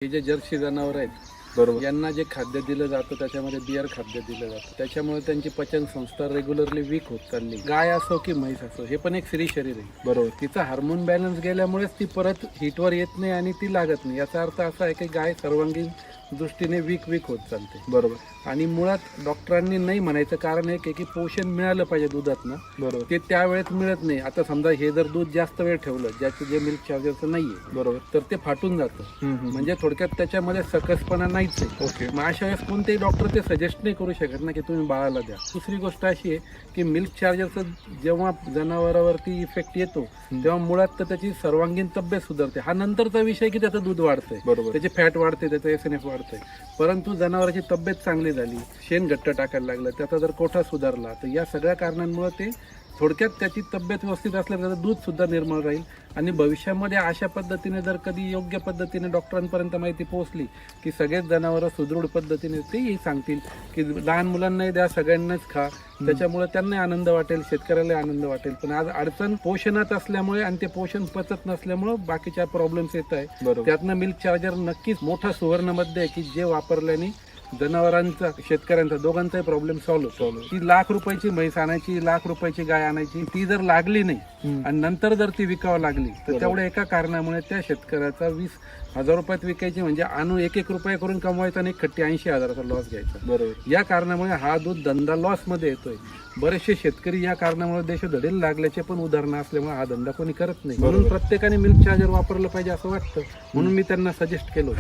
हे जे जर्सी जनावर आहेत बरोबर, यांना जे खाद्य दिलं जातं त्याच्यामध्ये बियर खाद्य दिलं जातं, त्याच्यामुळे त्यांची पचन संस्था रेग्युलरली वीक होत चालली. गाय असो की म्हैस असो, हे पण एक स्त्री शरीर आहे बरोबर. तिचा हार्मोन बॅलन्स गेल्यामुळेच ती परत हिटवर येत नाही आणि ती लागत नाही. याचा अर्थ असा आहे की गाय सर्वांगीण दृष्टीने वीक होत चालते बरोबर. आणि मुळात डॉक्टरांनी नाही म्हणायचं कारण एक आहे की पोषण मिळालं पाहिजे दुधातनं बरोबर, ते त्यावेळेत मिळत नाही. आता समजा हे जर दूध जास्त वेळ ठेवलं, ज्याचं जे मिल्क चार्जरचं नाहीये बरोबर, तर ते फाटून जातं. म्हणजे थोडक्यात त्याच्यामध्ये सकसपणा नाहीच आहे. ओके, मग अशा वेळेस कोणतेही डॉक्टर ते सजेस्ट नाही करू शकत ना की तुम्ही बाळाला द्या. दुसरी गोष्ट अशी आहे की मिल्क चार्जरचं जेव्हा जनावरावरती इफेक्ट येतो तेव्हा मुळात तर त्याची सर्वांगीण तब्येत सुधारते. हा नंतरचा विषय की त्याचं दूध वाढतंय बरोबर, त्याची फॅट वाढते, त्याचं SNF वाढतंय. परंतु जनावरांची तब्येत चांगली झाली, शेण घट्ट टाकायला लागलं, त्याचा जर कोठा सुधारला, तर या सगळ्या कारणांमुळे ते थोडक्यात त्याची तब्येत व्यवस्थित असल्यास त्याचं दूध सुद्धा निर्मळ राहील. आणि भविष्यामध्ये अशा पद्धतीने जर कधी योग्य पद्धतीने डॉक्टरांपर्यंत माहिती पोहोचली की सगळेच जनावरं सुदृढ पद्धतीने तेही सांगतील की लहान मुलांनाही द्या, सगळ्यांनाच खा, त्याच्यामुळे त्यांना आनंद वाटेल, शेतकऱ्याला आनंद वाटेल. पण आज अडचण पोषणात असल्यामुळे आणि ते पोषण पचत नसल्यामुळे बाकीच्या प्रॉब्लेम्स येत आहे. त्यातनं मिल्क चार्जर नक्कीच मोठा सुवर्ण मध्ये आहे की जे वापरल्याने जनावरांचा, शेतकऱ्यांचा, दोघांचाही प्रॉब्लेम सॉल्व्ह होतो. ती लाख रुपयाची म्हैस आणायची, लाख रुपयाची गाय आणायची, ती जर लागली नाही आणि नंतर जर ती विकावं लागली तर तेवढ्या एका कारणामुळे त्या शेतकऱ्याचा 20,000 रुपयात विकायची म्हणजे आणून 1 रुपया करून कमवायचा आणि 80,000चा लॉस घ्यायचा बरोबर. या कारणामुळे हा दूध धंदा लॉस मध्ये येतोय. बरेचसे शेतकरी या कारणामुळे देशोधडीला लागल्याचे पण उदाहरणं असल्यामुळे हा धंदा कोणी करत नाही. म्हणून प्रत्येकाने मिल्क चार्जर वापरलं पाहिजे असं वाटतं, म्हणून मी त्यांना सजेस्ट केलं.